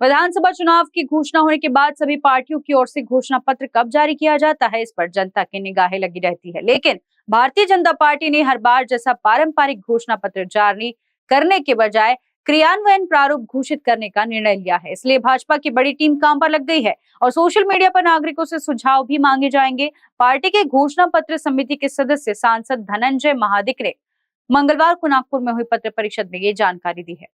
विधानसभा चुनाव की घोषणा होने के बाद सभी पार्टियों की ओर से घोषणा पत्र कब जारी किया जाता है, इस पर जनता की निगाहें लगी रहती है। लेकिन भारतीय जनता पार्टी ने हर बार जैसा पारंपरिक घोषणा पत्र जारी करने के बजाय क्रियान्वयन प्रारूप घोषित करने का निर्णय लिया है। इसलिए भाजपा की बड़ी टीम काम पर लग गई है और सोशल मीडिया पर नागरिकों से सुझाव भी मांगे जाएंगे। पार्टी के घोषणा पत्र समिति के सदस्य सांसद धनंजय महादिक ने मंगलवार को नागपुर में हुई पत्र परिषद में ये जानकारी दी है।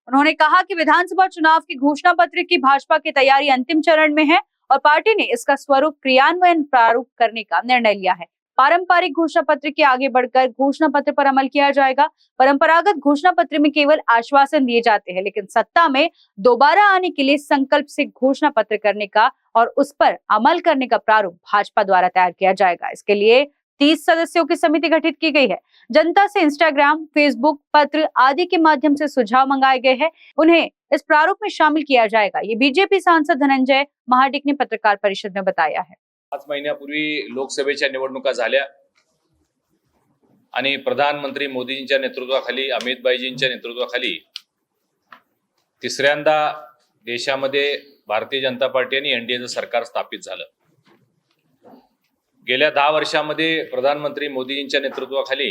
उन्होंने कहा कि विधानसभा चुनाव की घोषणा पत्र की भाजपा की तैयारी अंतिम चरण में है और पार्टी ने इसका स्वरूप क्रियान्वयन प्रारूप करने का निर्णय लिया है। पारंपरिक घोषणा पत्र के आगे बढ़कर घोषणा पत्र पर अमल किया जाएगा। परंपरागत घोषणा पत्र में केवल आश्वासन दिए जाते हैं, लेकिन सत्ता में दोबारा आने के लिए संकल्प से घोषणा पत्र करने का और उस पर अमल करने का प्रारूप भाजपा द्वारा तैयार किया जाएगा। इसके लिए 30 सदस्यों की समिति गठित की गई है। जनता से इंस्टाग्राम, फेसबुक, पत्र आदि के माध्यम से सुझाव मंगाए गए हैं। उन्हें इस प्रारूप में शामिल किया जाएगा। ये बीजेपी सांसद धनंजय महाडिक ने पत्रकार परिषद में बताया है। 5 महिन्यापूर्वी लोकसभेच्या निवडणुका झाल्या आणि प्रधानमंत्री मोदींच्या नेतृत्वाखाली, अमित भाईजींच्या नेतृत्वाखाली तिसऱ्यांदा देशामध्ये भारतीय जनता पार्टी आणि एनडीएचं सरकार स्थापित झालं। गेल्या 10 वर्षांमध्ये प्रधानमंत्री मोदींच्या नेतृत्वाखाली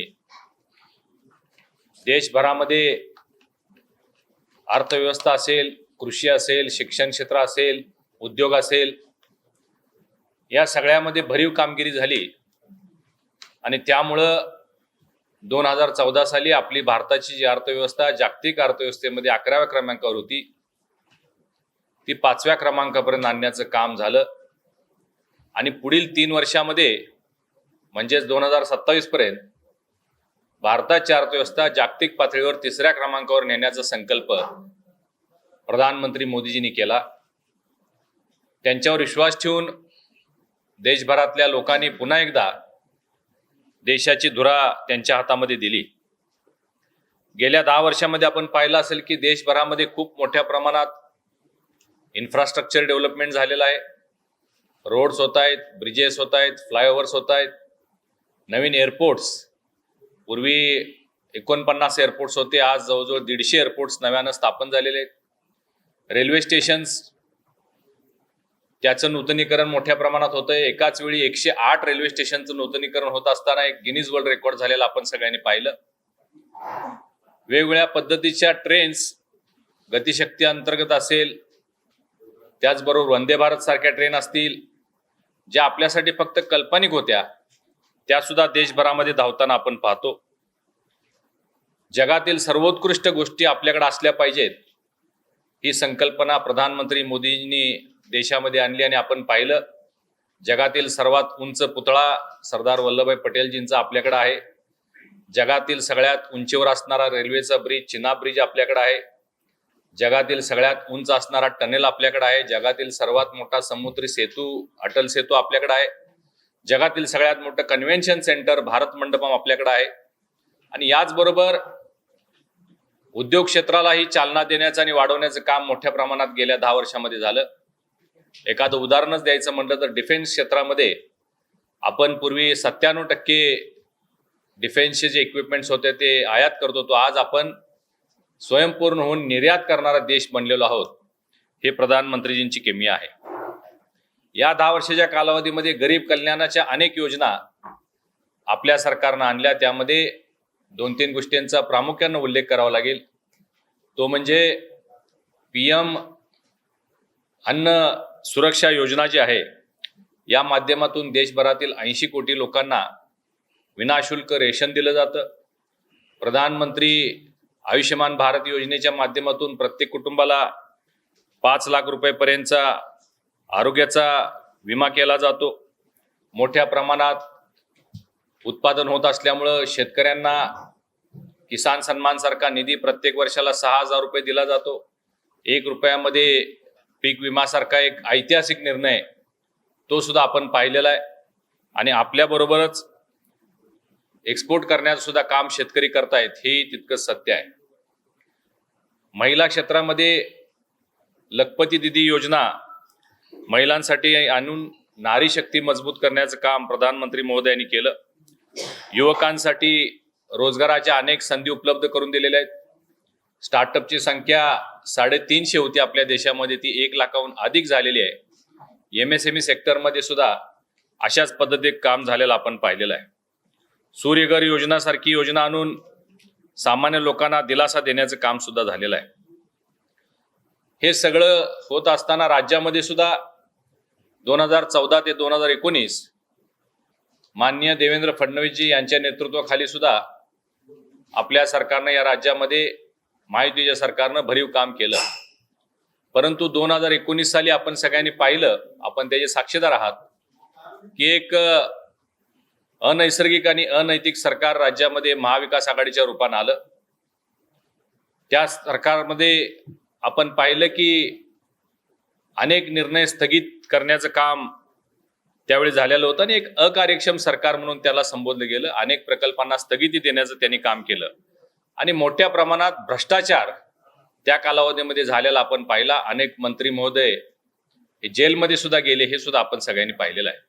देशभरामध्ये अर्थव्यवस्था असेल, कृषी असेल, शिक्षण क्षेत्र असेल, उद्योग असेल, या सगळ्यामध्ये भरीव कामगिरी झाली आणि त्यामुळे 2014 साली आपली भारताची जी अर्थव्यवस्था जागतिक अर्थव्यवस्थेमध्ये 11व्या क्रमांकावर होती, ती 5व्या क्रमांकापर्यंत आणण्याचं काम झालं आणि पुढील 3 वर्षांमध्ये म्हणजे 2027 पर्यंत भारताची अर्थव्यवस्था जागतिक पातळीवर 3ऱ्या क्रमांकावर नेण्याचा संकल्प प्रधानमंत्री मोदीजींनी केला। त्यांच्यावर विश्वास ठेवून देशभरातल्या लोकांनी पुन्हा एकदा देशाची धुरा त्यांच्या हातामध्ये दिली। गेल्या 10 वर्षांमध्ये आपण पाहिलं असेल की देशभरामध्ये खूप मोठ्या प्रमाणात इन्फ्रास्ट्रक्चर डेव्हलपमेंट झालेलं आहे। रोड्स होत आहेत, ब्रिजेस होत आहेत, फ्लायओव्हर्स होत आहेत, नवीन एअरपोर्ट्स, पूर्वी 49 एअरपोर्ट्स होते, आज जवळजवळ 150 एअरपोर्ट्स नव्यानं स्थापन झालेले आहेत। रेल्वे स्टेशन्स, त्याचं नूतनीकरण मोठ्या प्रमाणात होतंय। एकाच वेळी 108 रेल्वे स्टेशनचं नूतनीकरण होत असताना एक गिनीज वर्ल्ड रेकॉर्ड झालेला आपण सगळ्यांनी पाहिलं। वेगवेगळ्या पद्धतीच्या ट्रेन्स, गतिशक्ती अंतर्गत असेल, त्याचबरोबर वंदे भारत सारख्या ट्रेन असतील, ज्या आपल्यासाठी फक्त काल्पनिक होत्या, त्या सुद्धा देशभरामध्ये धावताना आपण पाहतो। जगातील सर्वोत्कृष्ट गोष्टी आपल्याकडे असल्या पाहिजेत, ही संकल्पना प्रधानमंत्री मोदींनी देशामध्ये आणली आणि आपण पाहिलं जगातील सर्वात उंच पुतळा सरदार वल्लभभाई पटेलजींचा आपल्याकडे आहे। जगातील सगळ्यात उंचीवर असणारा रेल्वेचा ब्रिज, चिनाब ब्रिज आपल्याकडे आहे। जगातील सगळ्यात उंच असणारा टनेल आपल्याकडे आहे। जगातील सर्वात मोठा समुद्री सेतू, अटल सेतू आपल्याकडे आहे। जगातील सगळ्यात मोठं कन्व्हेन्शन सेंटर, भारत मंडपम आपल्याकडे आहे। आणि याचबरोबर उद्योग क्षेत्रालाही चालना देण्याचं आणि वाढवण्याचं काम मोठ्या प्रमाणात गेल्या 10 वर्षांमध्ये झालं। एखादं उदाहरणच द्यायचं म्हटलं तर डिफेन्स क्षेत्रामध्ये आपण पूर्वी 97% डिफेन्सचे जे इक्विपमेंट्स होते ते आयात करत होतो, आज आपण स्वयंपूर्ण होऊन निर्यात करणारा देश बनलेलो आहोत। हे प्रधानमंत्रीजींची किमया आहे। या 10 वर्षाच्या कालावधीमध्ये गरीब कल्याणाच्या अनेक योजना आपल्या सरकारनं आणल्या। त्यामध्ये 2-3 गोष्टींचा प्रामुख्याने उल्लेख करावा लागेल। तो म्हणजे पीएम अन्न सुरक्षा योजना जी आहे, या माध्यमातून देशभरातील 80 कोटी लोकांना विनाशुल्क रेशन दिलं जातं। प्रधानमंत्री आयुष्यमान भारत योजनेच्या माध्यमातून प्रत्येक कुटुंबाला 5 लाख रुपयेपर्यंतचा आरोग्याचा विमा केला जातो। मोठ्या प्रमाणात उत्पादन होत असल्यामुळे शेतकऱ्यांना किसान सन्मान सारखा निधी प्रत्येक वर्षाला 6,000 रुपये दिला जातो। 1 रुपयामध्ये पीक विमासारखा एक ऐतिहासिक निर्णय तो सुद्धा आपण पाहिलेला आहे। आणि आपल्याबरोबरच एक्सपोर्ट करण्याचं सुद्धा काम शेतकरी करतायत, हे तितकंच सत्य आहे। महिला क्षेत्रामध्ये लखपती दीदी योजना महिलांसाठी आणून नारी शक्ती मजबूत करण्याचं काम प्रधानमंत्री महोदयांनी केलं। युवकांसाठी रोजगाराच्या अनेक संधी उपलब्ध करून दिलेल्या आहेत। स्टार्टअपची संख्या 350 होती आपल्या देशामध्ये, ती 1 लाखाहून अधिक झालेली आहे. MSME सेक्टरमध्ये सुद्धा अशाच पद्धतीत काम झालेलं आपण पाहिलेलं आहे. सूर्यघर योजनासारखी योजना आणून सामान्य लोकांना दिलासा देण्याचं काम सुद्धा झालेलं आहे. हे सगळं होत असताना राज्यामध्ये सुद्धा 2014 ते 2019 माननीय देवेंद्र फडणवीसजी यांच्या नेतृत्वाखाली सुद्धा आपल्या सरकारनं या राज्यामध्ये महायुतीच्या सरकारनं भरीव काम केलं. परंतु 2019 साली आपण सगळ्यांनी पाहिलं, आपण त्याचे साक्षीदार आहात, की एक अनैसर्गिक आणि अनैतिक सरकार राज्यामध्ये महाविकास आघाडीच्या रूपानं आलं. त्या सरकारमध्ये आपण पाहिलं की अनेक निर्णय स्थगित करण्याचं काम त्यावेळी झालेलं होतं आणि एक अकार्यक्षम सरकार म्हणून त्याला संबोधलं गेलं. अनेक प्रकल्पांना स्थगिती देण्याचं त्यांनी काम केलं आणि मोठ्या प्रमाणात भ्रष्टाचार त्या कालावधीमध्ये झालेला आपण पाहिला. अनेक मंत्री महोदय जेलमध्ये सुद्धा गेले, हे सुद्धा आपण सगळ्यांनी पाहिलेलं आहे.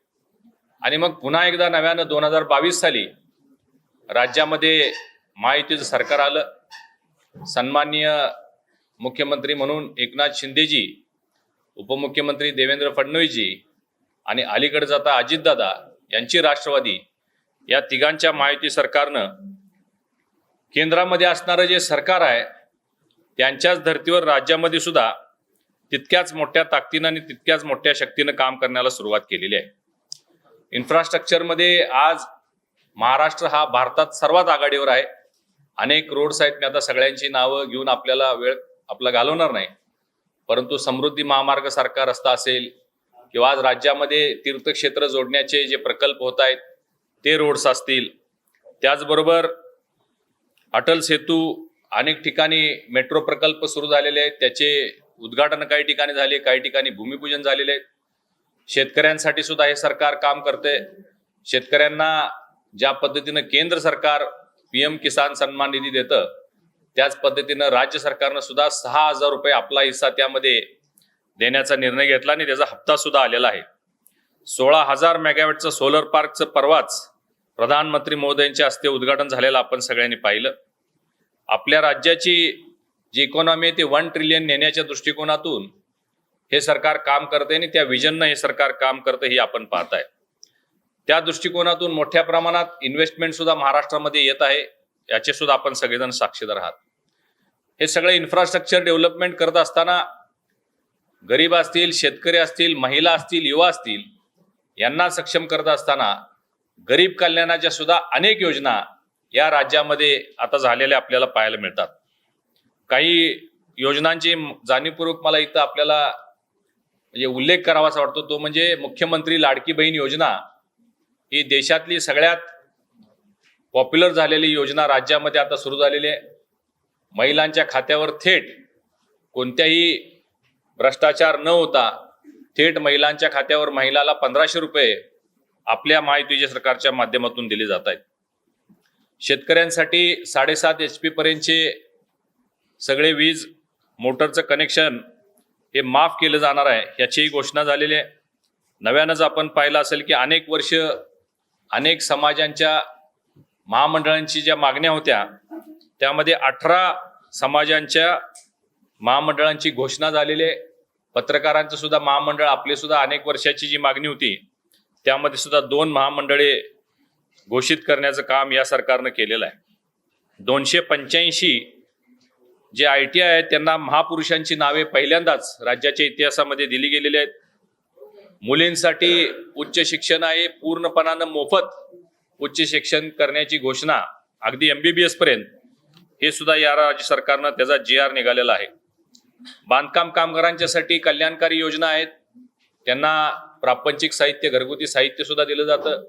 आणि मग पुन्हा एकदा नव्यानं 2022 साली राज्यामध्ये महायुतीचं सरकार आलं. सन्माननीय मुख्यमंत्री म्हणून एकनाथ शिंदेजी, उपमुख्यमंत्री देवेंद्र फडणवीसजी आणि अलीकडे जाता अजितदादा यांची राष्ट्रवादी, या तिघांच्या महायुती सरकारनं केंद्रामध्ये असणारं जे सरकार आहे त्यांच्याच धर्तीवर राज्यामध्ये सुद्धा तितक्याच मोठ्या ताकदीनं आणि तितक्याच मोठ्या शक्तीनं काम करण्याला सुरुवात केलेली आहे. इन्फ्रास्ट्रक्चरमध्ये आज महाराष्ट्र हा भारतात सर्वात आघाडीवर आहे. अनेक रोड्स आहेत, मी आता सगळ्यांची नावं घेऊन आपल्याला वेळ आपला घालवणार नाही, परंतु समृद्धी महामार्ग सारखा रस्ता असेल किंवा आज राज्यामध्ये तीर्थक्षेत्र जोडण्याचे जे प्रकल्प होत आहेत ते रोड्स असतील, त्याचबरोबर अटल सेतू, अनेक ठिकाणी मेट्रो प्रकल्प सुरू झालेले आहेत, त्याचे उद्घाटन काही ठिकाणी झाले, काही ठिकाणी भूमिपूजन झालेले आहेत. शेतकऱ्यांसाठी सुद्धा हे सरकार काम करते. शेतकऱ्यांना ज्या पद्धतीनं केंद्र सरकार PM किसान सन्मान निधी देतं, त्याच पद्धतीनं राज्य सरकारनं सुद्धा 6,000 रुपये आपला हिस्सा त्यामध्ये देण्याचा निर्णय घेतला आणि त्याचा हप्ता सुद्धा आलेला आहे. 16,000 मेगावॅटचं सोलर पार्कचं परवाच प्रधानमंत्री मोदींच्या हस्ते उद्घाटन झालेलं आपण सगळ्यांनी पाहिलं. आपल्या राज्याची जी इकॉनॉमी आहे ती 1 ट्रिलियन नेण्याच्या दृष्टिकोनातून हे सरकार काम करते आणि त्या विजननं हे सरकार काम करते, हे आपण पाहताय. त्या दृष्टिकोनातून मोठ्या प्रमाणात इन्व्हेस्टमेंट सुद्धा महाराष्ट्रामध्ये येत आहे, याचे सुद्धा आपण सगळेजण साक्षीदार आहात. हे सगळे इन्फ्रास्ट्रक्चर डेव्हलपमेंट करत असताना गरीब असतील, शेतकरी असतील, महिला असतील, युवा असतील, यांना सक्षम करत असताना गरीब कल्याणाच्या सुद्धा अनेक योजना या राज्यामध्ये आता झालेल्या आपल्याला पाहायला मिळतात. काही योजनांची जाणीवपूर्वक मला इथं आपल्याला म्हणजे उल्लेख करावासा वाटतो, तो म्हणजे मुख्यमंत्री लाडकी बहीण योजना. ही देशातली सगळ्यात पॉप्युलर झालेली योजना राज्यामध्ये आता सुरू झालेली आहे. महिलांच्या खात्यावर थेट कोणत्याही भ्रष्टाचार न होता थेट महिलांच्या खात्यावर महिलाला 1,500 रुपये आपल्या महायुतीच्या सरकारच्या माध्यमातून दिले जात आहेत. शेतकऱ्यांसाठी 7.5 HP पर्यंतचे सगळे वीज मोटरचं कनेक्शन हे माफ केलं जाणार आहे, याचीही घोषणा झालेली आहे. नव्यानंच आपण पाहिलं असेल की अनेक वर्ष अनेक समाजांच्या महामंडळांची ज्या मागण्या होत्या त्यामध्ये 18 समाजांच्या महामंडळांची घोषणा झालेली आहे. पत्रकारांचं सुद्धा महामंडळ, आपली सुद्धा अनेक वर्षाची जी मागणी होती त्यामध्ये सुद्धा 2 महामंडळे घोषित करण्याचं काम या सरकारनं केलेलं आहे. 285 जे ITI आहेत त्यांना महापुरुषांची नावे पहिल्यांदाच राज्याच्या इतिहासामध्ये दिली गेलेली आहेत. मुलींसाठी उच्च शिक्षण आहे, पूर्णपणानं मोफत उच्च शिक्षण करण्याची घोषणा अगदी MBBS पर्यंत, हे सुद्धा या राज्य सरकारनं त्याचा GR निघालेला आहे. बांधकाम कामगारांच्यासाठी कल्याणकारी योजना आहेत, त्यांना प्रापंचिक साहित्य, घरगुती साहित्य सुद्धा दिलं जातं.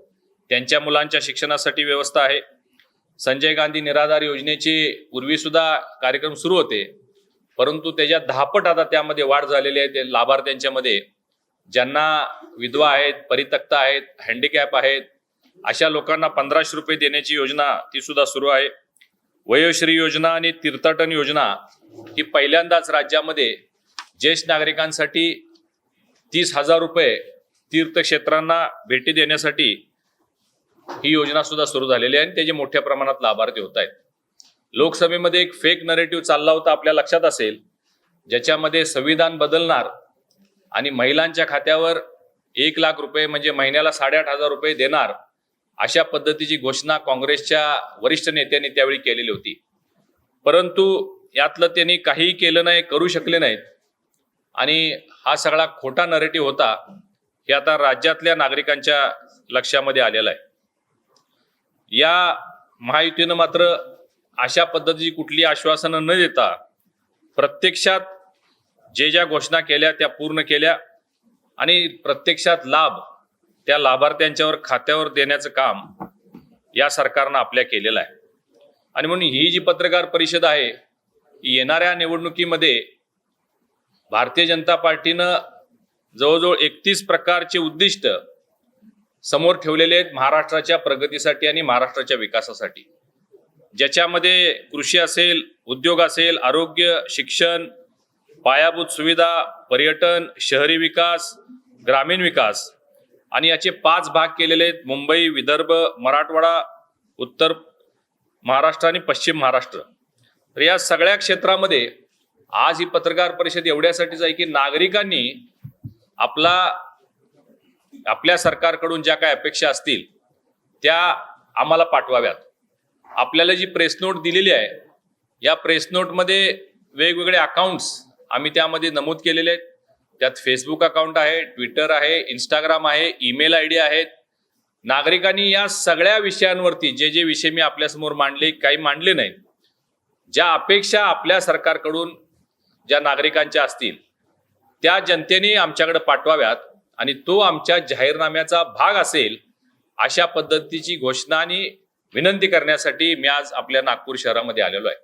त्यांच्या मुलांच्या शिक्षणासाठी व्यवस्था आहे. संजय गांधी निराधार योजनेचे पूर्वी सुद्धा कार्यक्रम सुरू होते, परंतु त्याच्या 10 पट आता त्यामध्ये वाढ झालेली आहे. ते लाभार्थ्यांच्या मध्ये ज्यांना विधवा आहेत, परित्यक्त आहेत, हँडिकॅप आहेत, अशा लोकांना 1,500 रुपये देण्याची योजना ती सुद्धा सुरू आहे. वयोश्री योजना आणि तीर्थाटन योजना ही पहिल्यांदाच राज्यामध्ये ज्येष्ठ नागरिकांसाठी 30,000 रुपये तीर्थक्षेत्रांना भेटी देण्यासाठी ही योजना सुद्धा सुरू झालेली आहे आणि त्याचे मोठ्या प्रमाणात लाभार्थी होत आहेत. लोकसभेमध्ये एक फेक नरेटिव्ह चालला होता, आपल्या लक्षात असेल, ज्याच्यामध्ये संविधान बदलणार आणि महिलांच्या खात्यावर 1,00,000 रुपये म्हणजे महिन्याला 8,500 रुपये देणार, अशा पद्धतीची घोषणा काँग्रेसच्या वरिष्ठ नेत्यांनी त्यावेळी केलेली होती. परंतु यातलं त्यांनी काहीही केलं नाही, करू शकले नाहीत आणि हा सगळा खोटा नरेटिव्ह होता हे आता राज्यातल्या नागरिकांच्या लक्षामध्ये आलेलं आहे. या महायुतीनं मात्र अशा पद्धतीची कुठली आश्वासनं न देता प्रत्यक्षात ज्या घोषणा केल्या त्या पूर्ण केल्या आणि प्रत्यक्षात लाभ त्या लाभार्थ्यांच्यावर खात्यावर देण्याचं काम या सरकारनं आपल्या केलेलं आहे. आणि म्हणून ही जी पत्रकार परिषद आहे, येणाऱ्या निवडणुकीमध्ये भारतीय जनता पार्टीनं जवळजवळ 31 प्रकारचे उद्दिष्ट समोर ठेवलेले आहेत महाराष्ट्राच्या प्रगतीसाठी आणि महाराष्ट्राच्या विकासासाठी, ज्याच्यामध्ये कृषी असेल, उद्योग असेल, आरोग्य, शिक्षण, पायाभूत सुविधा, पर्यटन, शहरी विकास, ग्रामीण विकास आणि याचे 5 भाग केलेले आहेत: मुंबई, विदर्भ, मराठवाडा, उत्तर महाराष्ट्र आणि पश्चिम महाराष्ट्र. तर या सगळ्या क्षेत्रामध्ये आज ही पत्रकार परिषद एवढ्यासाठीच आहे की नागरिकांनी आपल्या सरकारकडून ज्या काही अपेक्षा असतील त्या आम्हाला पाठवाव्यात. आपल्याला जी प्रेस नोट दिलेली आहे, या प्रेस नोटमध्ये वेगवेगळे अकाउंट्स आम्ही त्यामध्ये नमूद केलेले आहेत. त्यात फेसबुक अकाउंट आहे, ट्विटर आहे, इंस्टाग्राम आहे, ईमेल ID आहेत. नागरिकांनी या सगळ्या विषयांवरती जे विषय मी आपल्यासमोर मांडले, काही मांडले नाहीत, ज्या अपेक्षा आपल्या सरकारकडून ज्या नागरिकांच्या असतील त्या जनतेने आमच्याकडे पाठवाव्यात आणि तो आमच्या जाहीरनाम्याचा भाग असेल, अशा पद्धतीची घोषणा आणि विनंती करण्यासाठी मी आज आपल्या नागपूर शहरामध्ये आलेलो आहे.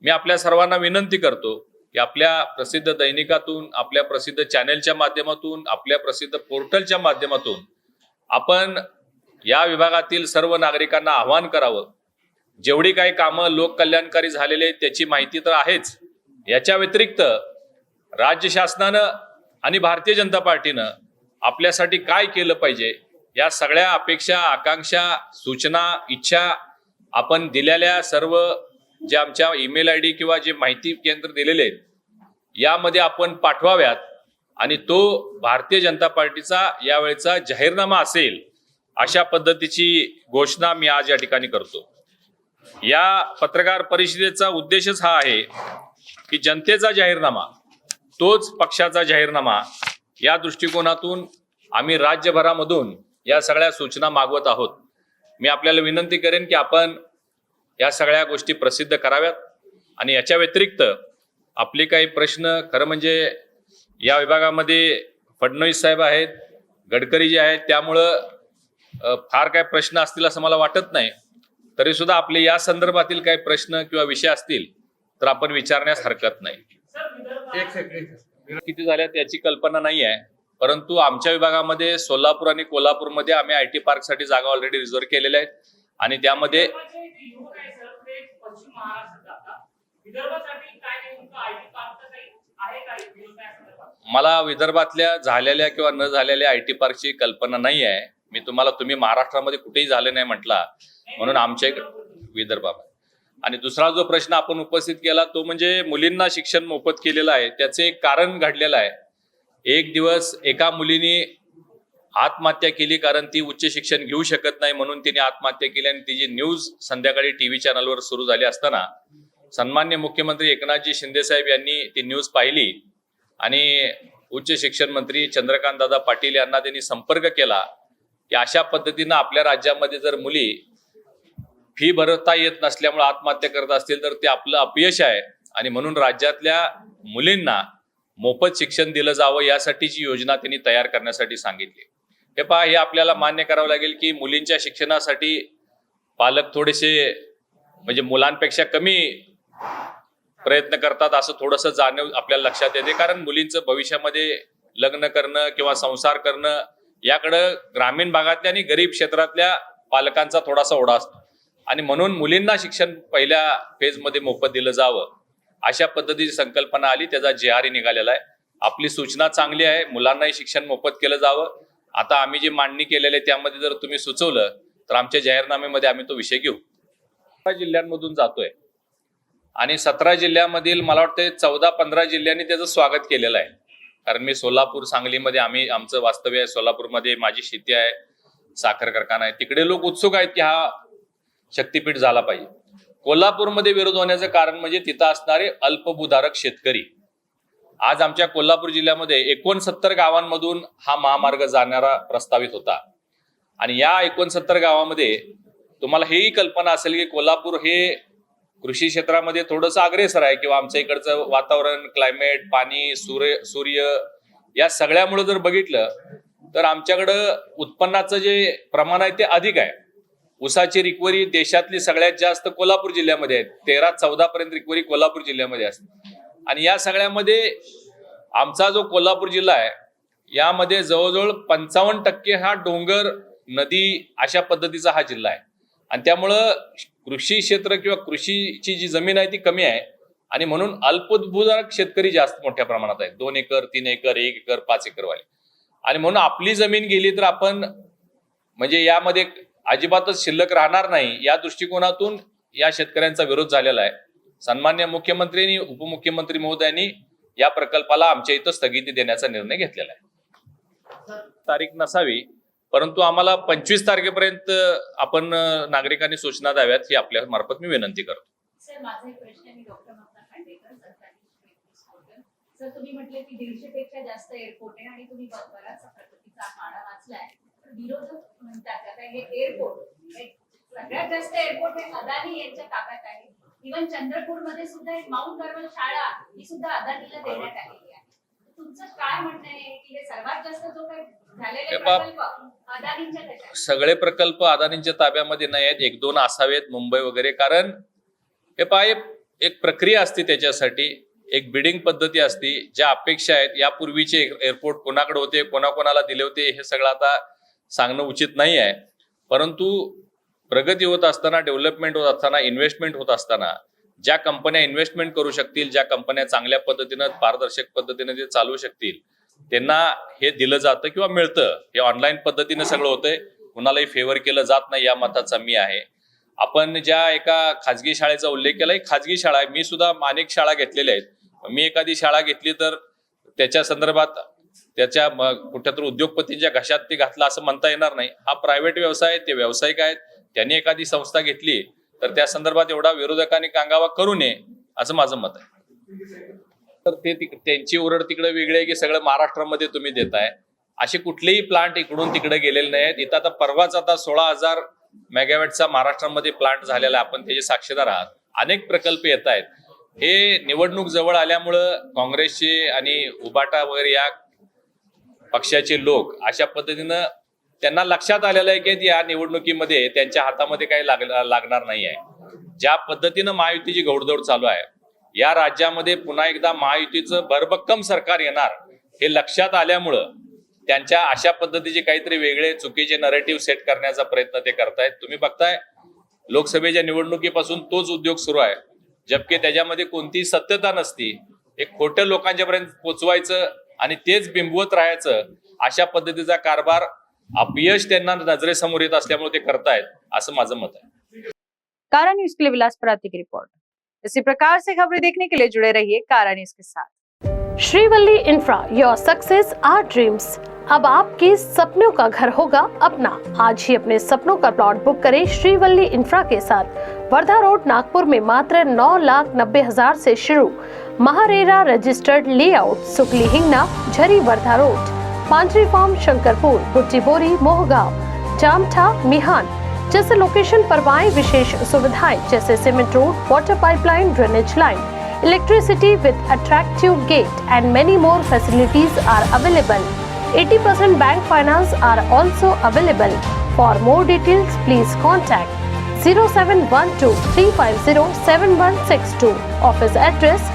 मी आपल्या सर्वांना विनंती करतो की आपल्या प्रसिद्ध दैनिकातून, आपल्या प्रसिद्ध चॅनेलच्या माध्यमातून, आपल्या प्रसिद्ध पोर्टलच्या माध्यमातून आपण या विभागातील सर्व नागरिकांना आवाहन करावं. जेवढी काही कामं लोककल्याणकारी झालेले आहेत त्याची माहिती तर आहेच, याच्या व्यतिरिक्त राज्य शासनानं आणि भारतीय जनता पार्टीनं आपल्यासाठी काय केलं पाहिजे, या सगळ्या अपेक्षा, आकांक्षा, सूचना, इच्छा आपण दिलेल्या सर्व जे आमच्या ईमेल ID किंवा जे माहिती केंद्र दिलेले आहेत यामध्ये आपण पाठवाव्यात आणि तो भारतीय जनता पार्टीचा यावेळेचा जाहीरनामा असेल, अशा पद्धतीची घोषणा मी आज या ठिकाणी करतो. या पत्रकार परिषदेचा उद्देशच हा आहे की जनतेचा जाहीरनामा तोच पक्षाचा जाहीरनामा, या दृष्टिकोनातून आम्ही राज्यभरामधून या सगळ्या सूचना मागवत आहोत. मी आपल्याला विनंती करेन की आपण या सगळ्या गोष्टी प्रसिद्ध कराव्यात आणि याच्या व्यतिरिक्त आपले काही प्रश्न, खरं म्हणजे या विभागामध्ये फडणवीस साहेब आहेत, गडकरी जे आहेत, त्यामुळं फार काय प्रश्न असतील असं मला वाटत नाही. तरी सुद्धा आपले या संदर्भातील काही प्रश्न किंवा विषय असतील तर आपण विचारण्यास हरकत नाही. किती झाल्यात याची कल्पना नाही आहे, परंतु आमच्या विभागामध्ये सोलापूर आणि कोल्हापूरमध्ये आम्ही IT पार्कसाठी जागा ऑलरेडी रिझर्व्ह केलेल्या आहेत आणि त्यामध्ये मला विदर्भातल्या झालेल्या किंवा न झालेल्या IT पार्कची कल्पना नाही आहे. मी तुम्ही महाराष्ट्रामध्ये कुठेही झाले नाही म्हटला, म्हणून आमच्या विदर्भामध्ये. आणि दुसरा जो प्रश्न आपण उपस्थित केला तो म्हणजे मुलींना शिक्षण मोफत केलेलं आहे, त्याचे एक कारण घडलेलं आहे. एक दिवस एका मुलीने आत्महत्या केली कारण ती उच्च शिक्षण घेऊ शकत नाही म्हणून तिने आत्महत्या केली आणि तिची न्यूज संध्याकाळी TV चॅनलवर सुरू झाली असताना सन्माननीय मुख्यमंत्री एकनाथजी शिंदे साहेब यांनी ती न्यूज पाहिली आणि उच्च शिक्षण मंत्री चंद्रकांत दादा पाटील यांना त्यांनी संपर्क केला की अशा पद्धतीनं आपल्या राज्यामध्ये जर मुली फी भरता येत नसल्यामुळे आत्महत्या करत असतील तर ते आपलं अपयश आहे आणि म्हणून राज्यातल्या मुलींना मोफत शिक्षण दिलं जावं यासाठीची योजना त्यांनी तयार करण्यासाठी सांगितली. हे पहा, हे आपल्याला मान्य करावं लागेल की मुलींच्या शिक्षणासाठी पालक थोडेसे म्हणजे मुलांपेक्षा कमी प्रयत्न करतात असं थोडंसं जाणीव आपल्याला लक्षात येते. कारण मुलींचं भविष्यामध्ये लग्न करणं किंवा संसार करणं याकडं ग्रामीण भागातल्या आणि गरीब क्षेत्रातल्या पालकांचा थोडासा ओढा असतो आणि म्हणून मुलींना शिक्षण पहिल्या फेजमध्ये मोफत दिलं जावं अशा पद्धतीची संकल्पना आली. त्याचा JR निघालेला आहे. आपली सूचना चांगली आहे, मुलांनाही शिक्षण मोफत केलं जावं. आता आम्ही जी मांडणी केलेली आहे त्यामध्ये जर तुम्ही सुचवलं तर आमच्या जाहीरनाम्यामध्ये आम्ही तो विषय घेऊ. जिल्ह्यांमधून जातोय आणि 17 जिल्ह्यामधील मला वाटतं 14-15 जिल्ह्यांनी त्याचं स्वागत केलेलं आहे. कारण मी सोलापूर, सांगलीमध्ये आमचं वास्तव्य आहे. सोलापूरमध्ये माझी शेती आहे, साखर कारखाना आहे. तिकडे लोक उत्सुक आहेत की हा शक्तीपीठ झाला पाहिजे. कोल्हापूरमध्ये विरोध होण्याचं कारण म्हणजे तिथं असणारे अल्पभूधारक शेतकरी. आज आमच्या कोल्हापूर जिल्ह्यामध्ये 69 गावांमधून हा महामार्ग जाणारा प्रस्तावित होता. आणि या 69 गावामध्ये तुम्हाला हेही कल्पना असेल की कोल्हापूर हे कृषी क्षेत्रामध्ये थोडंसं अग्रेसर आहे, किंवा आमच्या इकडचं वातावरण, क्लायमेट, पाणी, सूर्य या सगळ्यामुळे जर बघितलं तर आमच्याकडं उत्पन्नाचं जे प्रमाण आहे ते अधिक आहे. ऊसाची रिकव्हरी देशातली सगळ्यात जास्त कोल्हापूर जिल्ह्यामध्ये आहे. 13-14 पर्यंत रिकव्हरी कोल्हापूर जिल्ह्यामध्ये असते. आणि या सगळ्यामध्ये आमचा जो कोल्हापूर जिल्हा आहे यामध्ये जवळजवळ 55% हा डोंगर, नदी अशा पद्धतीचा हा जिल्हा आहे. आणि त्यामुळं कृषी क्षेत्र किंवा कृषीची जी जमीन आहे ती कमी आहे. आणि म्हणून अल्पभूधारक शेतकरी जास्त मोठ्या प्रमाणात आहेत. 2 एकर, 3 एकर, 1 एकर, 5 एकर वाले. आणि म्हणून आपली जमीन गेली तर आपण म्हणजे यामध्ये अजिबातच शिल्लक राहणार नाही, या दृष्टिकोनातून या शेतकऱ्यांचा विरोध झालेला आहे. सन्मान्य मुख्यमंत्री आणि उपमुख्यमंत्री महोदयांनी या प्रकल्पाला आमच्या इथं स्थगिती देण्याचा निर्णय घेतलेला आहे. तारीख नसावी, परंतु आम्हाला 25 तारखेपर्यंत आपण नागरिकांनी सूचना द्याव्यात ही आपल्या मार्फत मी विनंती करतो. सर, माझा एक प्रश्न आहे. मी डॉक्टर ममता खांडेकर, सरकारी पोर्टल. सर, तुम्ही म्हटले की 150 पेक्षा जास्त एअरपोर्ट आहे आणि तुम्ही बराचसा प्रगतीचा आढावा वाचलाय. विरोधक म्हणतात आता हे एअरपोर्ट सगळ्यात जास्त एअरपोर्ट हे अदानी यांच्या ताब्यात आहे. इव्हन चंद्रपूरमध्ये सुद्धा एक माउंट कार्मल शाळा ही सुद्धा अदानीला देण्यात आलेली आहे. तुमचं काय म्हणणं आहे की हे सर्वात जास्त जो काही झालेले प्रकल्प अदानींच्या त्याच्यात? सगळे प्रकल्प अदानींच्या ताब्यामध्ये नाही आहेत. 1-2 असावेत मुंबई वगैरे. कारण हे पाय एक प्रक्रिया असते, त्याच्यासाठी एक बिडिंग पद्धती असते. ज्या अपेक्षा आहेत, यापूर्वीचे एअरपोर्ट कोणाकडे होते, कोणाकोणाला दिले होते, हे सगळं आता सांगणं उचित नाही आहे. परंतु प्रगती होत असताना, डेव्हलपमेंट होत असताना, इन्व्हेस्टमेंट होत असताना ज्या कंपन्या इन्व्हेस्टमेंट करू शकतील, ज्या कंपन्या चांगल्या पद्धतीनं, पारदर्शक पद्धतीने ते चालवू शकतील, त्यांना हे दिलं जातं किंवा मिळतं. हे ऑनलाईन पद्धतीनं सगळं होतंय. कुणालाही फेवर केलं जात नाही, या मताचा मी आहे. आपण ज्या एका खाजगी शाळेचा उल्लेख केला, ही खाजगी शाळा आहे. मी सुद्धा अनेक शाळा घेतलेल्या आहेत. मी एखादी शाळा घेतली तर त्याच्या संदर्भात त्याच्या कुठ्यातरी उद्योगपतींच्या घशात ते घातलं असं म्हणता येणार नाही. हा प्रायव्हेट व्यवसाय, ते व्यावसायिक आहेत. त्यांनी एखादी संस्था घेतली तर त्या संदर्भात एवढा विरोधकांनी कांगावा करू नये असं माझं मत आहे. तर ते त्यांची ओरड तिकडे वेगळी आहे की सगळं महाराष्ट्रामध्ये तुम्ही देताय. असे कुठलेही प्लांट इकडून तिकडे गेलेले नाहीत. इथं आता परवाच 16,000 मेगावॅटचा महाराष्ट्रामध्ये प्लांट झालेला आहे. आपण त्याचे साक्षीदार आहात. अनेक प्रकल्प येत आहेत. हे निवडणूक जवळ आल्यामुळं काँग्रेसचे आणि उबाटा वगैरे या पक्षाचे लोक अशा पद्धतीनं त्यांना लक्षात आलेलं आहे की या निवडणुकीमध्ये त्यांच्या हातामध्ये काही लागणार नाही आहे. ज्या पद्धतीनं महायुतीची घोडदौड चालू आहे, या राज्यामध्ये पुन्हा एकदा महायुतीचं भरभक्कम सरकार येणार हे लक्षात आल्यामुळं त्यांच्या अशा पद्धतीचे काहीतरी वेगळे चुकीचे नरेटिव्ह सेट करण्याचा प्रयत्न ते करतायत. तुम्ही बघताय लोकसभेच्या निवडणुकीपासून तोच उद्योग सुरू आहे, जबकि त्याच्यामध्ये कोणतीही सत्यता नसती. एक खोटं लोकांच्यापर्यंत पोचवायचं आणि तेच बिंबवत राहायचं, अशा पद्धतीचा कारभार अपयश त्यांना नजरेसमोर येत असल्यामुळे ते करतायत असं माझं मत है। कारा न्यूज के लिए विलास पराती की रिपोर्ट। इसी प्रकार से खबरें देखने के लिए जुड़े रहिए कारा न्यूज के साथ। Shrivalli infra, your success our dreams. अब आपके सपनों का घर होगा अपना। आज ही अपने सपनों का प्लॉट बुक करें श्रीवल्ली इंफ्रा के साथ। वर्धा रोड नागपुर में मात्र 9,90,000 से शुरू। MahaRERA registered layout, Sukli Hingna, Jhari Wardha road, Panchari farm, Shankarpur, Butibori, Mohgaon, Jamtha, मिहान जैसे लोकेशन पर पाएं विशेष सुविधाएं जैसे cement road, water pipeline, drainage line, electricity with attractive gate and many more facilities are available. 80% bank finance are also available. For more details, please contact 0712 350 7162. Office address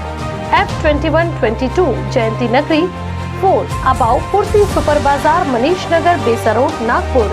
F2122 Jayanti Nagri 4 above Pursi Super Bazaar, Manish Nagar, Besa Road, Nagpur.